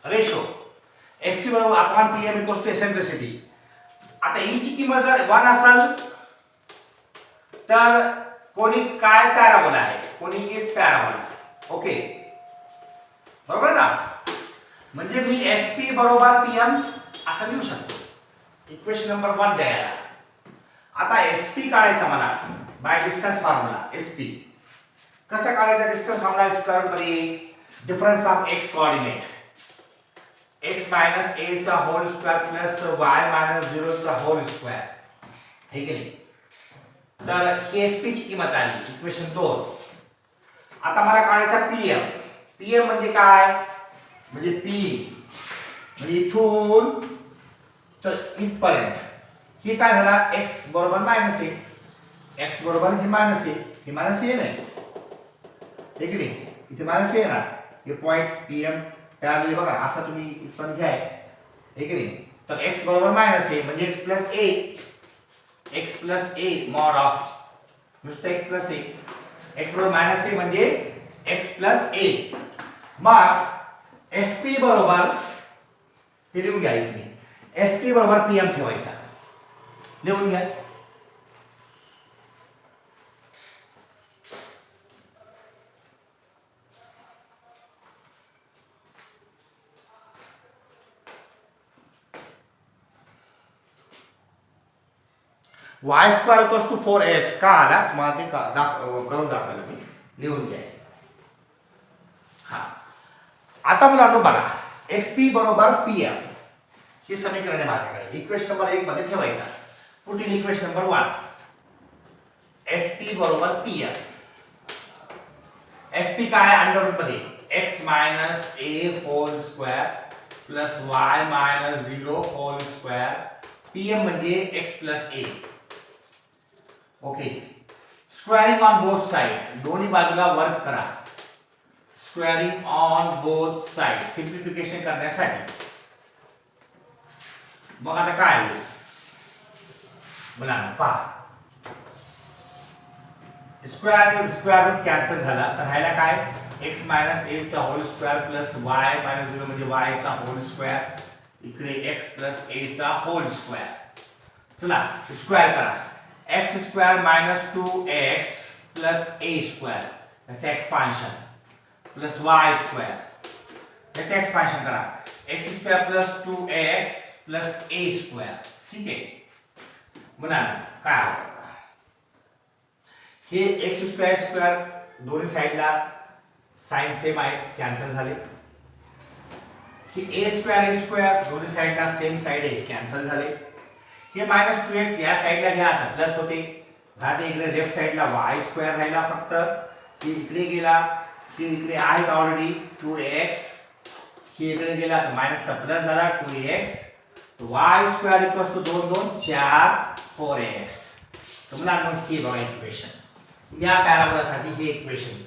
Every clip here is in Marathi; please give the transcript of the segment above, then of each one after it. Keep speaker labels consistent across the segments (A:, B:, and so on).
A: रेशो एस पी बरोबर upon P M equals to eccentricity. आता ची किंमत जर 1 असेल तर कोणी काय पॅराबोला आहे, कोणी इज पॅराबोला. ओके बरोबर ना. म्हणजे मी एस पी बरोबर पी एम असं लिहू शकतो. इक्वेशन नंबर 1 द्यायला. आता एस पी काढायचा मला by distance formula. S P कसं काढायचा डिस्टन्स फॉर्म्युला स्क्वेअर मध्ये difference of x coordinate x minus a चा whole square plus y minus 0 चा होल स्क्वेअर हे की नाही. तर एस पी ची किंमत आली इक्वेशन 2. आता मला काढायचा पीएम. पीएम म्हणजे काय, म्हणजे पी म्हणजे इथून तर इथपर्यंत हे काय झाला x बरोबर मायनस ए. x बरोबर हे मायनस ए, हे मायनस ए नाही हे की नाही, इथे मायनस ए ना. हे पॉइंट पीएम पॅरलल बघा असा तुम्ही इथपर्यंत घ्या हे की नाही. तर x बरोबर मायनस ए म्हणजे x plus A. x plus A mod of नुसतं x प्लस ए. x बरोबर मायनस ए म्हणजे x प्लस ए. मग sp बरोबर हे लिहून घ्या इथे. sp बरोबर pm ठेवायचा. लिहून घ्या. y square equals to 4x का आला मला ते करून दाखवलं मी. लिहून घ्या. हा आता मुलांनो बघा sp बरोबर pm हे समीकरण आहे माझ्याकडे. इक्वेशन नंबर 1 मध्ये ठेवायचा. पुढील इक्वेशन नंबर 1 sp बरोबर pm. sp काय अंडर रूट मध्ये x minus a whole square plus y minus 0 whole square. pm म्हणजे x प्लस ए. Okay squaring on both side दोन्ही बाजूला वर्क करा. Squaring on both side simplification करण्यासाठी. मग आता काय होईल मुलांना पहा. स्क्वेअर रूट कॅन्सल झाला तर राहिला काय x मायनस ए चा whole square plus y minus 0 म्हणजे y चा होल स्क्वेअर. इकडे x प्लस ए चा होल स्क्वेअर. चला स्क्वेअर करा. x square minus 2x plus a square याचं एक्सपान्शन प्लस y स्क्वेअर याचं एक्सपान्शन करा. x square plus 2x plus a square. ठीक आहे मुलांना काय होतं हे x स्क्वेअर स्क्वेअर दोन्ही साईडला साइन सेम आहे कॅन्सल झाले. हे ए स्क्वेअर दोन्ही साईडला सेम साईड आहे कॅन्सल झाले. हे मायनस 2x या साईडला घ्या आता प्लस होते. राहते इकडे लेफ्ट साईडला y स्क्वेअर राहिला फक्त. हे इकडे गेला हे इकडे आहे ऑलरेडी 2x. हे इकडे गेला तर मायनसचा प्लस झाला 2x. y square equals to 2 2 4 4x. तुम्हाला हे बघा इक्वेशन या पॅराबोलासाठी हे इक्वेशन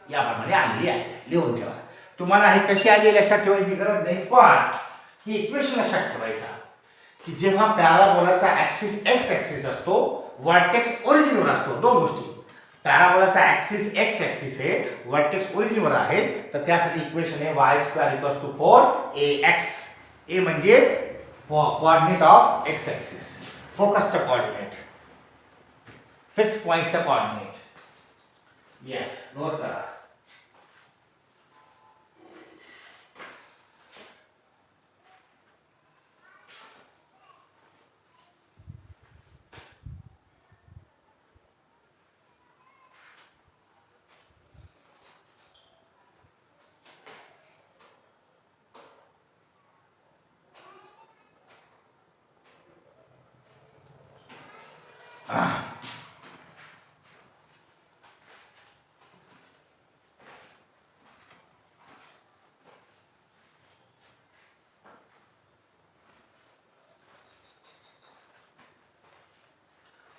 A: याप्रमाणे आलेली आहे. लिहून ठेवा. तुम्हाला हे कशी आली लक्षात ठेवायची गरज नाही पण ही इक्वेशन लक्षात ठेवायचा की जेव्हा पॅराबोलाचा ऍक्सिस x ऍक्सिस असतो व्हर्टेक्स ओरिजिनवर असतो. दोन गोष्टी पॅराबोलाचा ऍक्सिस x ऍक्सिस आहे व्हर्टेक्स ओरिजिनवर आहे तर त्यासाठी इक्वेशन आहे y square equals to 4ax. a म्हणजे कोऑर्डिनेट ऑफ x ऍक्सिस फोकसचा कोऑर्डिनेट फिक्स पॉइंटचा कोऑर्डिनेट. यस नोट करा.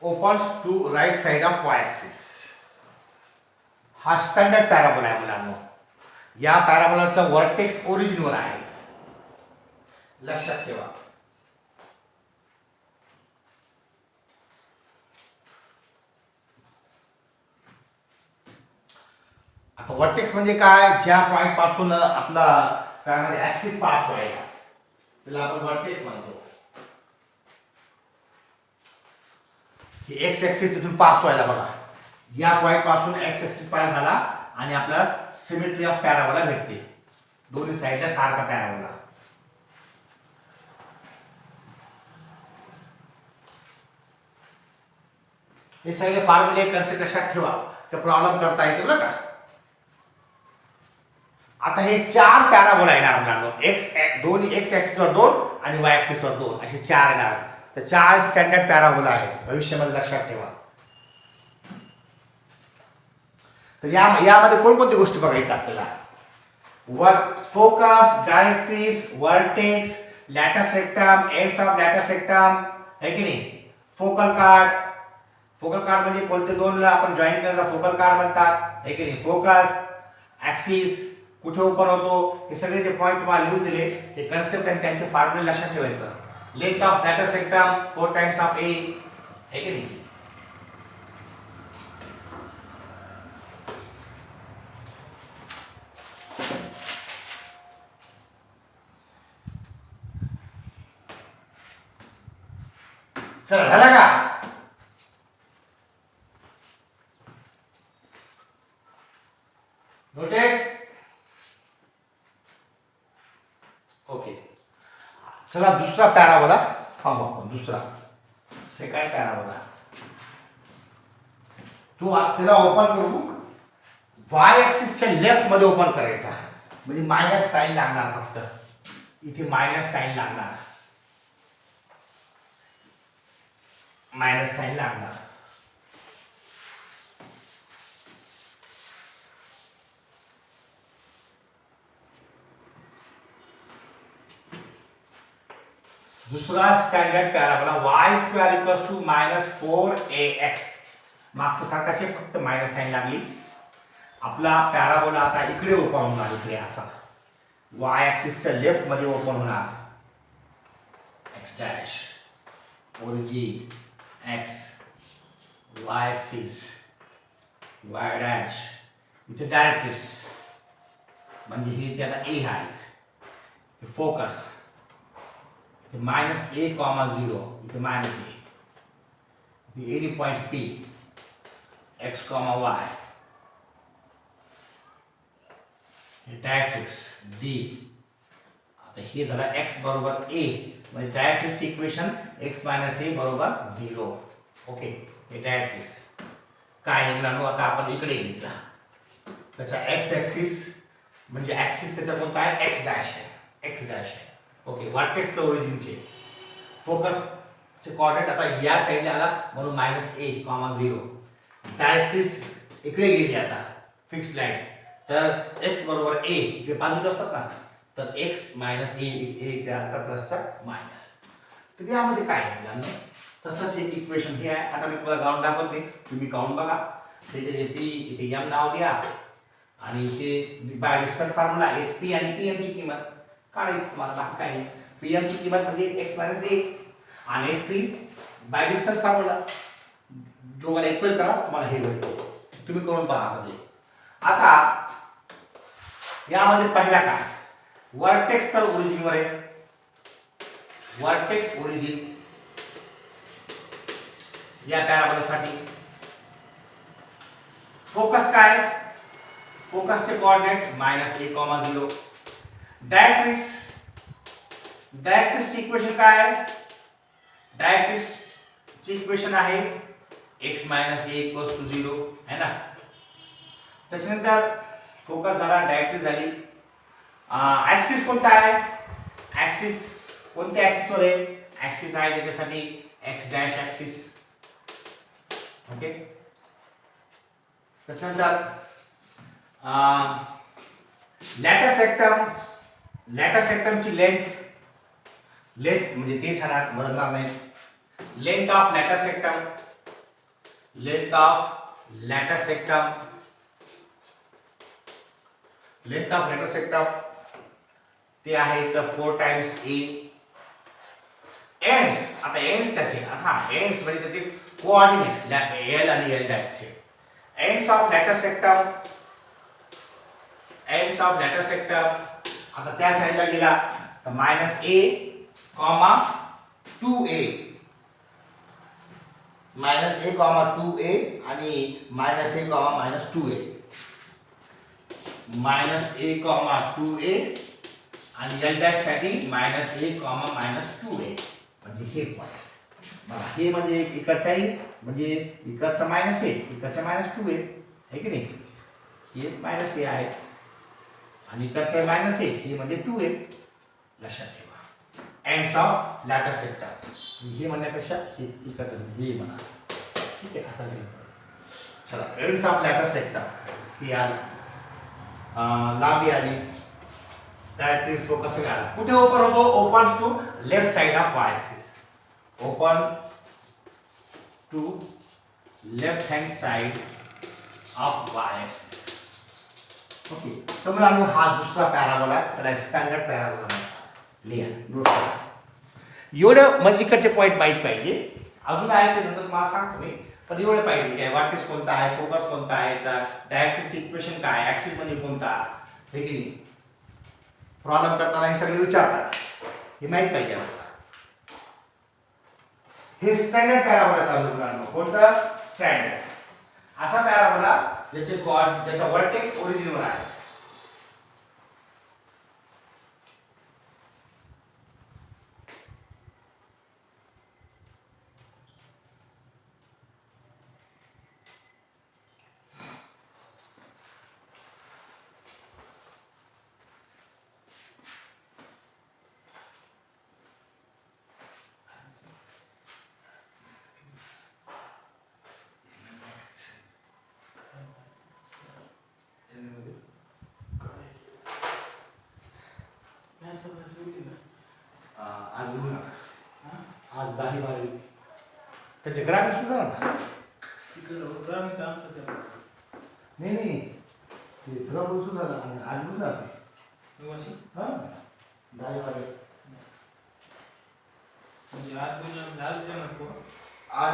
A: opens to right side of y axis. हा स्टँडर्ड पॅराबोला आहे मुलांनो. या पॅराबोलाचा व्हर्टेक्स ओरिजिनवर आहे लक्षात ठेवा. आता वर्टेक्स म्हणजे काय, ज्या पॉइंट पासून आपला काय म्हणजे ऍक्सिस पास व्हायला त्याला आपण वर्टेक्स म्हणतो. ही एक्स ऍक्सिस तिथून पास व्हायला बघा, या पॉइंट पासून एक्स ऍक्सिस पास झाला आणि आपला सिमेट्री ऑफ पॅराबोला भेटते, दोन्ही साईडला सारखा पॅराबोला. हे सगळे फॉर्म्युले कन्सेप्ट लक्षात ठेवा, तर प्रॉब्लेम करता येते बरं का. आता हे चार पॅराबोला येणार मुलांनो, दोन्ही एक्स ऍक्सिसवर 2 आणि वाय ऍक्सिसवर 2 असे चार येणार. तर चार स्टँडर्ड पॅराबोला आहे भविष्यामध्ये, लक्षात ठेवा. तर यामध्ये कोणकोणती गोष्टी बघायचं आपल्याला, focus, directrix, vertex, latus rectum, ends of latus rectum, है की नाही. फोकल कार्ड, फोकल कार्ड म्हणजे कोणते दोन आपण जॉईन केलेला फोकल कार्ड म्हणतात, है की नाही. फोकस, ऍक्सिस कुठे ओपन होतो, हे सगळे जे पॉईंट तुम्हाला लिहून दिले, हे कन्सेप्ट आणि त्यांचे फॉर्म्युले लक्षात ठेवायचं. Length of latus rectum 4 times of a, है की नाही. चला झाला का. नोटेड. ओके, चला दुसरा पॅराबोला पाहू आपण. दुसरा सेकंड पॅराबोला तो त्याला ओपन करू, वाय ऍक्सिसच्या लेफ्ट मध्ये ओपन करायचा, म्हणजे मायनस साइन लागणार, फक्त इथे मायनस साइन लागणार, मायनस साइन लागणार. दुसरा standard parabola Y square equals to -4ax, मागच्या सारखाच फक्त मायनस साइन लागली. आपला पॅराबोला आता इकडे ओपन होणार, इकडे असा वाय ऍक्सिसच्या लेफ्ट मध्ये ओपन होणार. X dash origin x, Y axis Y dash, इथे डायरेक्ट्रिस म्हणजे हे त्याला ए आहे, फोकस -a,0, इथे -a, इथे any point P, x, y, हे डायरेक्ट्रिक्स D. आता हे झालं x बरोबर a, म्हणजे डायरेक्ट्रिक्स इक्वेशन x - a बरोबर 0. ओके, हे डायरेक्ट्रिक्स काय निघालो. आता आपण इकडे घेतला, त्याचा x ऍक्सिस म्हणजे ऍक्सिस त्याचा कोणता आहे, x डॅश आहे, x डॅश आहे. ओके, वर्टेक्स तो ओरिजिनचे, फोकस चे कोऑर्डिनेट आता या साइडला आला म्हणून -a,0. डायरेक्ट्रिक्स इकडे गेली आता फिक्स्ड लाईन, तर x बरोबर a, इकडे बाजूला असतात ना, तर x - a इकडे आता प्लसचा मायनस. तर यामध्ये काय आहे, तसंच एक इक्वेशन हे आहे. आता मी तुम्हाला गाऊन दाखवते, तुम्ही गाऊन बघा. इथे p, इथे m नाव द्या आणि इथे बाय डिस्टन्स फॉर्म्युला sp आणि pm ची किंमत काढायची तुम्हाला, बाकी काय नाही. pm ची किंमत म्हणजे x - a आणि sp बाय डिस्टन्स फॉर्म्युला, दोघांना इक्वल करा, तुम्हाला हे भेटतो. तुम्ही करून पहा आता ते. आता यामध्ये पहिला काय, वर्टेक्स तर ओरिजिन वर आहे, वर्टेक्स ओरिजिन या पॅराबोलासाठी. फोकस काय, फोकसचे coordinate -a,0. Directrix, directrix equation काय, डायरेक्ट्रिक्स ची इक्वेशन आहे x - a = 0 है ना. त्याच्यानंतर फोकस झाला, डायरेक्ट्रिक्स झाली. ऍक्सिस कोणता आहे, ऍक्सिस कोणत्या ऍक्सिस वर आहे, ऍक्सिस आहे त्याच्यासाठी x डॅश ऍक्सिस. ओके, त्याच्यानंतर लॅटस रेक्टम, लॅटस रेक्टमची लेंथ, लेंथ म्हणजे तेच राहणार, बदलणार नाही. Length of latus rectum, length of latus rectum, length of latus rectum ते आहे तर 4 टाइम्स a. एंड्स, आता एंड्स कसे, हा एंड्स म्हणजे त्याचे कोऑर्डिनेट l आणि l डॅश चे. Ends of latus rectum ends of latter sector. आता त्या साईडला गेला तर -a, 2a, -a, 2a आणि -a, -2a, -a, 2a आणि L डॅश साठी -a, -2a म्हणजे हे पॉईंट. बघा हे म्हणजे इकडचा आहे म्हणजे इकडचा -a, इकडचा -2a आहे की नाही. हे -a आहे आणि इकडचा -a हे म्हणजे 2a. लक्षात ठेवा. एंड्स ऑफ लॅटर सेक्टर हे म्हणण्यापेक्षा हे इकडचं हे म्हणा. ठीक आहे असं लिहिलं. चला एंड्स ऑफ लॅटर सेक्टर ही आली. लांबी आली. डायरेक्ट्रिक्स फोकस आला. कुठे ओपन होतो? Opens to left side of y axis. Open to left hand side of y axis. Okay. तर मुलांनो हा दुसरा पॅराबोला त्याला स्टँडर्ड पॅराबोला म्हणतात. लिहा नोट करा. एवढं म्हणजे इकडचे पॉईंट माहीत पाहिजे. अजून आहे ते नंतर मला सांगतो मी. पण एवढे पाहिजे काय व्हॉल्टेज कोणता आहे, फोकस कोणता आहे, डायरेक्ट्रिक्स इक्वेशन काय, ऍक्सिस म्हणजे कोणता हे की नाही. प्रॉब्लेम करताना हे सगळे विचारतात. हे माहीत पाहिजे आपल्याला. हे स्टँडर्ड पॅराबोला चालू करणार. कोणतं? स्टँडर्ड. असा पॅराबोला ज्याचा व्हर्टेक्स ओरिजिनवर आहे. आज 10-12 त्याचे ग्राफिक सुद्धा ना नाही ते तुला बोलू सुद्धा आज बोलू ना हां 10-12
B: म्हणजे आज बोलून आज जमा
A: आज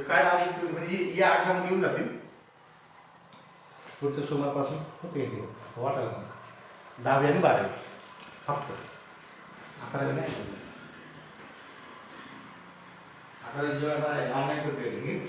A: काय आज म्हणजे या आठवड्यात येऊन जातील. पुढच्या सोमवारपासून होते वाटायला 10वी आणि 12वी फक्त 11वी नाही. 11वी जेव्हा ऑनलाईनचं ट्रेनिंग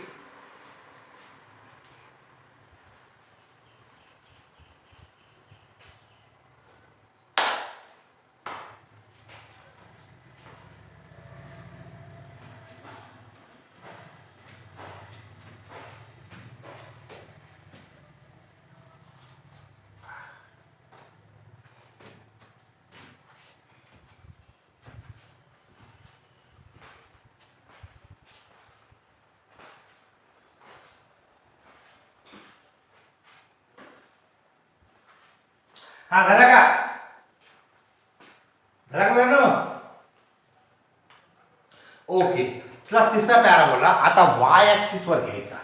A: हा झाला का? झाला का मुलांनो? ओके. चला तिसरा पॅराबोला आता y ऍक्सिस वर घ्यायचा.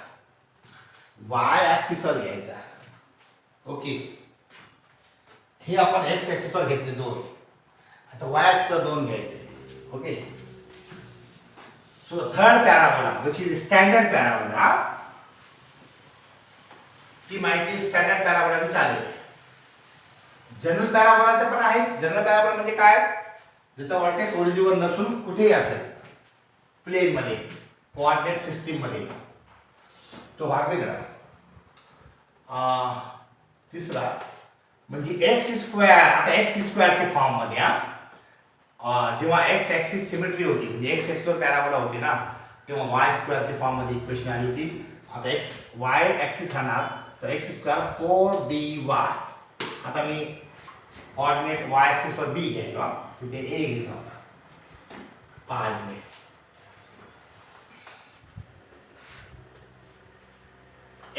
A: y ऍक्सिस वर घ्यायचा. ओके. हे आपण x ऍक्सिस वर घेतले 2. आता y ऍक्सिस वर 2 घ्यायचे. Okay. So third parabola which is standard parabola. ती माहिती स्टँडर्ड पॅराबोलाची चालेल. जनरल पॅराबोलाचे पण आहे. जनरल पॅराबोला म्हणजे काय? ज्याचा व्हर्टेक्स ओरिजिनवर नसून कुठेही असेल प्लेन मध्ये कोऑर्डिनेट सिस्टीम मध्ये तो भाग वेगळा. तिसरा म्हणजे एक्स स्क्वेअर. आता एक्स स्क्वेअरच्या फॉर्म मध्ये जेव्हा एक्स ऍक्सिस सिमेट्री होती म्हणजे एक्स ऍक्सिसवर पॅराबोला होती ना तेव्हा वाय स्क्वेअरच्या फॉर्म मध्ये इक्वेशन आली होती. आता एक्स वाय ऍक्सिस राहणार तर एक्स स्क्वेअर 4dy. आता मी कोऑर्डिनेट y ऍक्सिस वर b घ्यायला तिथे a घेतला होता. पाय में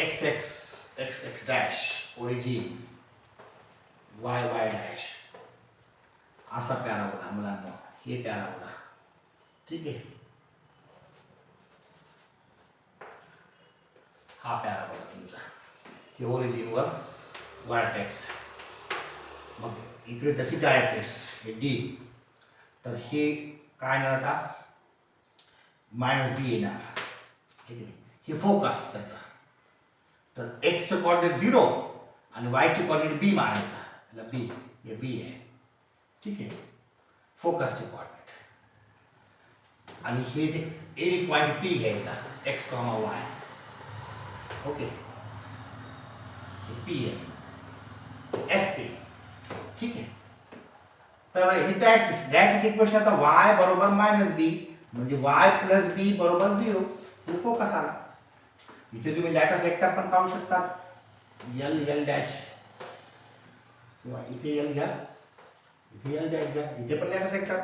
A: x x dash origin y dash असा पॅराबोला मुलांना. हे पॅराबोला ठीक आहे. हा पॅराबोला तुमचा हे ओरिजिनवर व्हर्टेक्स. मग इकडे त्याची डायरेक्ट्रिक्स हे डी. तर हे काय येणार आता -b येणार. हे फोकस त्याचा. तर एक्सचं कोऑर्डिनेट 0 आणि वायची कोऑर्डिनेट b मानायचा. याला बी, हे बी आहे, ठीक आहे, फोकसचे कोऑर्डिनेट. आणि हे जे ए पॉईंट पी घ्यायचा x comma y, okay, P आहे एस पी, ठीक आहे. तर ही डायरेक्ट इक्वेशन आता वाय बरोबर मायनस बी म्हणजे वाय प्लस बी बरोबर 0. फोकस आला. इथे तुम्ही लॅटस वेक्टर पण पाहू शकता, एल एल डॅश, किंवा इथे एल घ्या, इथे एल डॅश घ्या, इथे पण लॅटस वेक्टर,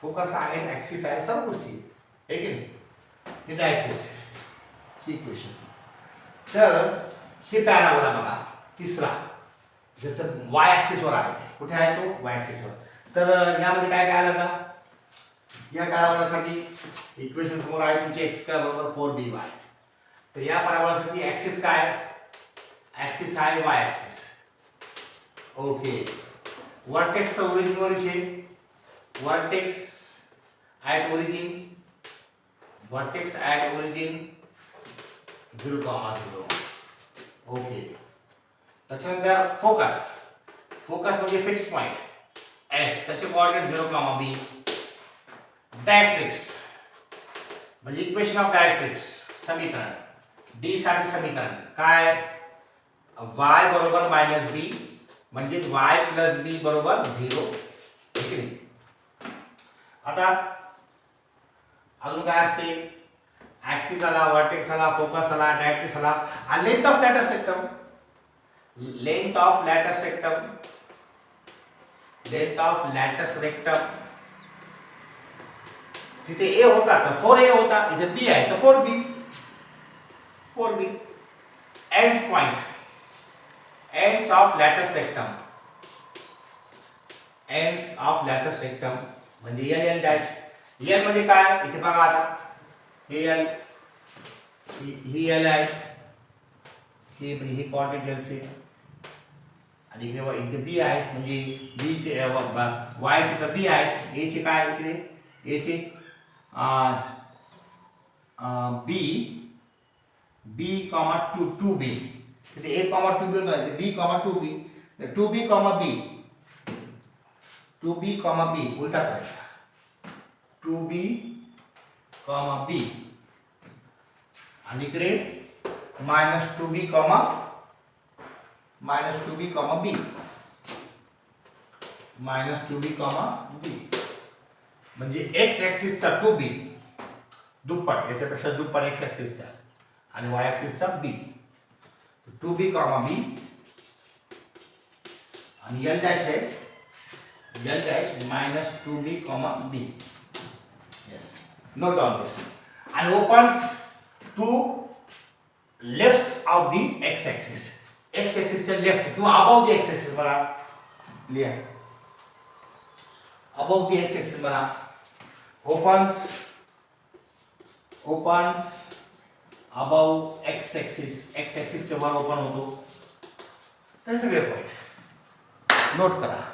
A: फोकस आहे, ऍक्सिस आहे, सर्व गोष्टी आहे की नाही. हे डायरेक्ट इक्वेशन. तर हे पॅराबोला बघा तिसरा, ज्याचं वाय ऍक्सिसवर आहे, कुठे आहे तो वाय ऍक्सिसवर. तर यामध्ये काय काय आलं आता, या पॅराबोलासाठी इक्वेशन समोर आहे तुमचे एक्स स्क्वेअर बरोबर 4by. तर या पॅराबोलासाठी ऍक्सिस काय, ऍक्सिस आहे वाय ऍक्सिस, ओके. वर्टेक्स तर ओरिजिन वर आहे, vertex at origin, vertex at origin 0,0, okay. त्याच्यानंतर फोकस, फोकस म्हणजे फिक्स पॉइंट एस, त्याचे कोऑर्डिनेट 0,b. डायरेक्ट्रिक्स म्हणजे इक्वेशन ऑफ डायरेक्ट्रिक्स, समीकरण डी साठी समीकरण काय, y बरोबर मायनस बी म्हणजे y प्लस बी बरोबर 0, ठीक आहे. आता अजून काय असते, ऍक्सिस आला, वर्टेक्स आला, फोकस आला, डायरेक्ट्रिक्स आला, आणि length of latus rectum, length of latus rectum, length of latus rectum. तिथे ए होता तर 4a होता, इथे बी आहे तर 4b, 4b. Ends point, ends of latus rectum, ends of latus rectum म्हणजे एल एल डॅश. एल म्हणजे काय, इथे बघा आता, हे एल, ही एल आहे, हे कोऑर्डिनेट एलचे, आणि इथे बी आहे म्हणजे बी चे वाय चे तर बी आहे, ए चे काय इकडे, ए चे बी, बी कॉमा 2b, तिथे ए कॉमा 2b होता, b comma 2b, 2b comma b, 2b comma b उलटा करायचा, 2b कॉमा बी, आणि इकडे minus 2b comma, minus 2b comma b, minus 2b comma b, म्हणजे एक्स ऍक्सिसचा 2b दुप्पट, याच्यापेक्षा दुप्पट एक्स ऍक्सिसचा, आणि वाय ऍक्सिसचा बी, 2b कॉमा बी, आणि एल डॅश आहे, L dash minus 2b comma b. Yes, note down this. आणि opens to left of the x axis, x ऍक्सिसच्या लेफ्ट किंवा अबाव दी एक्स ऍक्सिस, मला लिहा, अबाव दी एक्स ऍक्सिस मला opens above x axis चे वर ओपन होतो. ते सगळे पॉइंट नोट करा.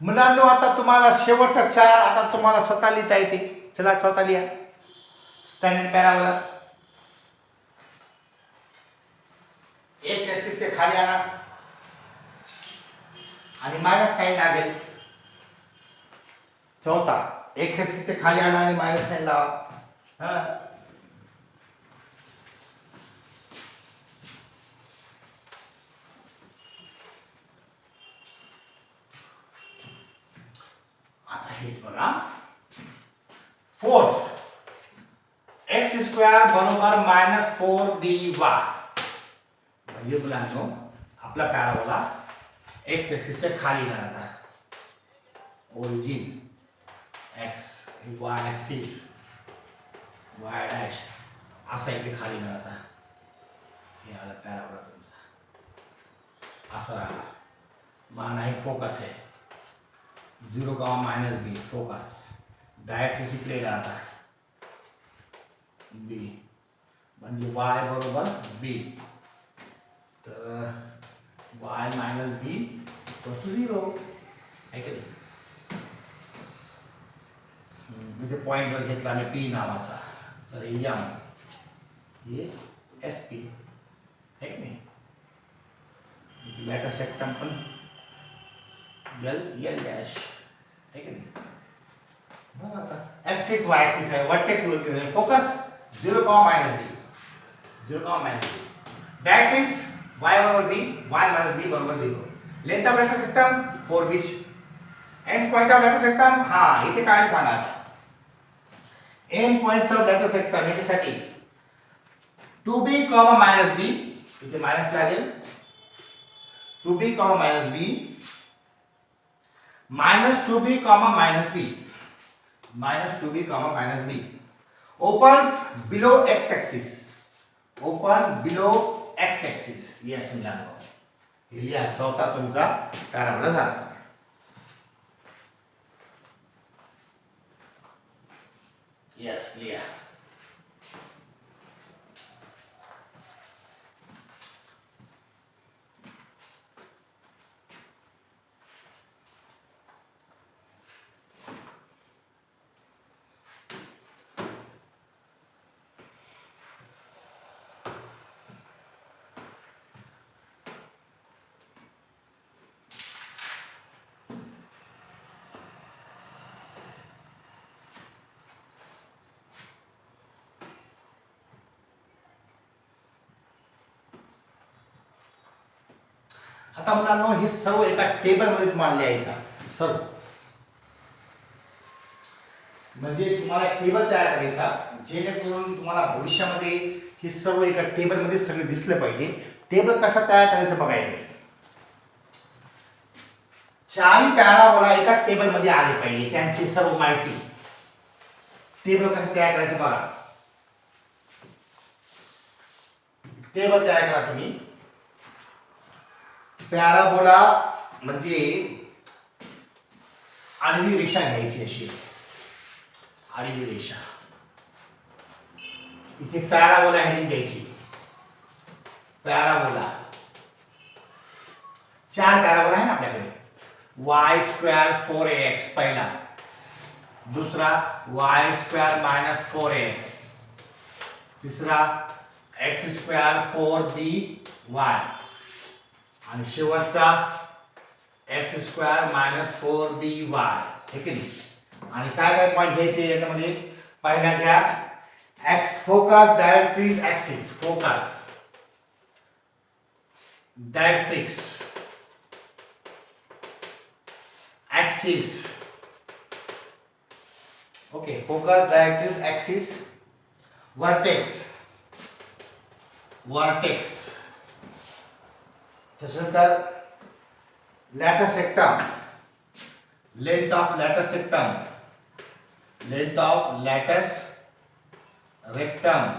A: मुलांनो आता तुम्हाला शेवटचा 4 आता तुम्हाला स्वतः लिहिता येते. चला स्वतः लिहा. स्टँडर्ड पॅराबोला एक्स ऍक्सिस से खाली आना आणि मायनस साइन लागेल. चौथा एक्स ऍक्सिस से खाली आना आणि मायनस साइन लावा. हा आता हेच बघा. फोर्थ एक्स स्क्वेअर बरोबर -4dy म्हणजे मुलांनो आपला पॅराबोला एक्स ऍक्सिस से खाली जाणार आहे. Origin x Y axis Y dash असा इकडे खाली जाणार आहे. हे आला पॅराबोला तुमचा असा राहणार. मान आहे फोकस आहे 0, -b फोकस डायरेक्ट इकडे जाणार आहे. b म्हणजे y बरोबर b तर y - b = 0 आहे की नाही. म्हणजे पॉईंट जर घेतला आणि p नावाचा तर m हे sp आहे की नाही. लॅटर सेक्टम पण l डॅश आहे की नाही. बघा आता ऍक्सिस y ऍक्सिस आहे. Vertex focus 0, -b 0, -b direct is y बरोबर b y - b बरोबर 0. Length of letter सेक्टम 4 beach end point of letter सेक्टम इथे काय सांगणार. एंड पॉइंट्स ऑफ लेटर सेक्टम याच्यासाठी 2b, -b इथे मायनस लागेल. 2b, -b -2b, -2b, -b opens below x axis. Open below x axis. Yes मुलांनो. हे लिहा. चौथा तुमचा पॅराबोला झाला. येस लिहा. आता मुलांनो हे सर्व एका टेबल मध्ये तुम्हाला लिहायचा. सर्व म्हणजे तुम्हाला एक टेबल तयार करायचा जेणेकरून तुम्हाला भविष्यामध्ये हे सर्व एका टेबल मध्ये सगळे दिसले पाहिजे. टेबल कसा तयार करायचं बघायचं. चारही पॅराबोला एका टेबल मध्ये आले पाहिजे. त्यांची सर्व माहिती टेबल कसं तयार करायचं बघा. टेबल तयार करा तुम्ही. पॅराबोला म्हणजे आडवी रेषा घ्यायची अशी आडवी रेषा. इथे पॅराबोला हेडिंग घ्यायची. पॅराबोला 4 पॅराबोला आहे ना आपल्याकडे. y² 4ax पहिला. दुसरा y² - 4ax. तिसरा x² 4by आणि शेवटचा x² - 4by हे की नाही. आणि काय काय पॉइंट घ्यायचे याच्यामध्ये. पहिला घ्या x focus directrix axis. Focus directrix axis. Okay focus directrix axis. Vertex त्याच्यानंतर later rectum. Length of later rectum. Length of latus rectum.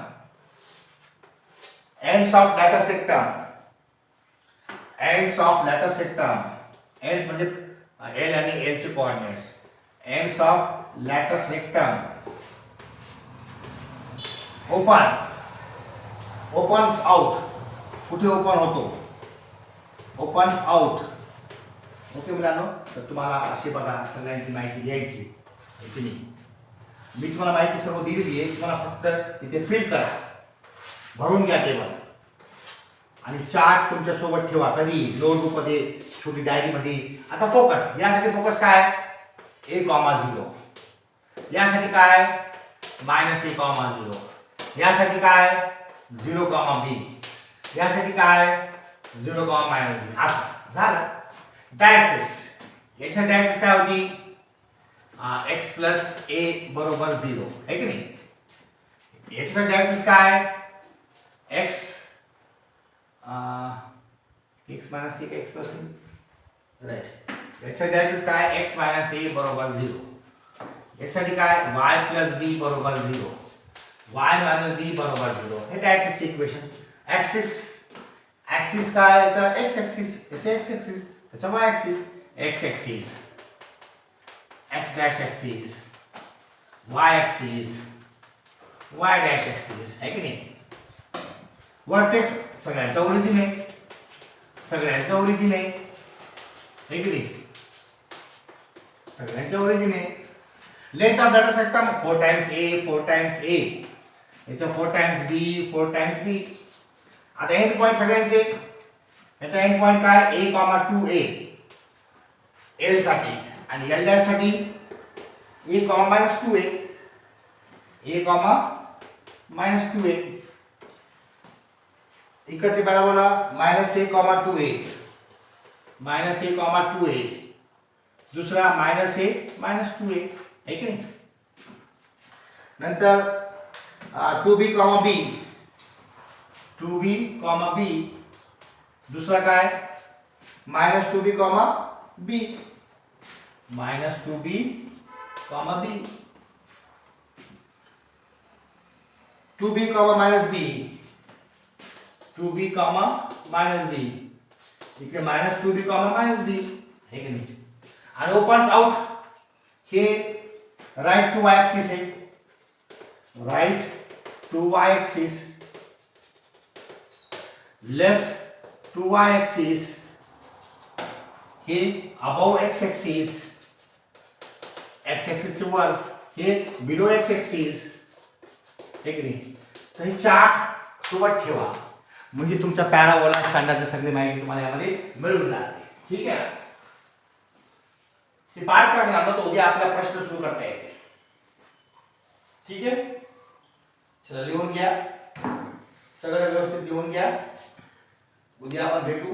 A: Ends of later rectum. Ends of later rectum. Ends म्हणजे एल आणि एल चे coordinates. Ends of latus rectum. Opens out. कुठे ओपन होतो. opens out. ओके मुलांनो, तर तुम्हाला असे बघा सगळ्यांची माहिती द्यायची आहे की नाही. मी तुम्हाला माहिती सर्व दिलेली आहे, तुम्हाला फक्त इथे फिल करा, भरून घ्या टेबल आणि चार्ट तुमच्या सोबत ठेवा. कधी नोटबुकमध्ये, छोटी डायरीमध्ये. आता फोकस, यासाठी फोकस काय, a,0. यासाठी काय -a,0. यासाठी काय 0,b. यासाठी काय 0,-b. असं झालं. डायरेक्ट याच्या डायरेक्ट काय होती, x प्लस a बरोबर 0 आहे की नाही. याच्या डायरेक्ट काय x minus a x plus right. याच्या डायरेक्ट काय x मायनस a बरोबर 0. यासाठी काय y प्लस b बरोबर 0, y मायनस b बरोबर 0. हे डायरेक्ट इक्वेशन. ऍक्सिस काय, याचा x ऍक्सिस, याचा x ऍक्सिस, याचा y axis. x axis, x dash axis, y axis, y dash axis आहे की नाही. वर्टेक्स सगळ्यांचा ओरिजिन आहे, सगळ्यांचा ओरिजिन आहे की नाही, सगळ्यांचा ओरिजिन आहे. Length of data sector 4 times a, 4 times a, याचा 4 टाइम्स b, 4 टाइम्स b. आता एंड पॉइंट सगळ्यांचे, याचा एंड पॉइंट काय a, 2a l साठी आणि l डॅश साठी a, -2a, a, -2a. इकडचे parabola -a, 2a, -a, 2a. दुसरा -a, -2a आहे की नाही. नंतर 2b, b, 2b, b. दुसरा काय -2b, b, -2b, b. 2b, b, 2b, b. इकडे -2b, b आहे की नाही. आणि ओपन्स आउट हे राईट टू वाय ऍक्सिस आहे, right to y axis, left to y axis, हे above x axis, x axis चे वर, हे बिलो एक्स ऍक्सिस आहे की नाही. तर हे चार्ट सोबत ठेवा, म्हणजे तुमचा पॅराबोला स्टँडर्डची सगळी माहिती तुम्हाला यामध्ये मिळून जाते. ठीक आहे. हे पाठ करणार ना, तो उद्या आपला प्रश्न सुरू करता येते. ठीक आहे, चला लिहून घ्या, सगळं व्यवस्थित लिहून घ्या. उद्या आपण भेटू.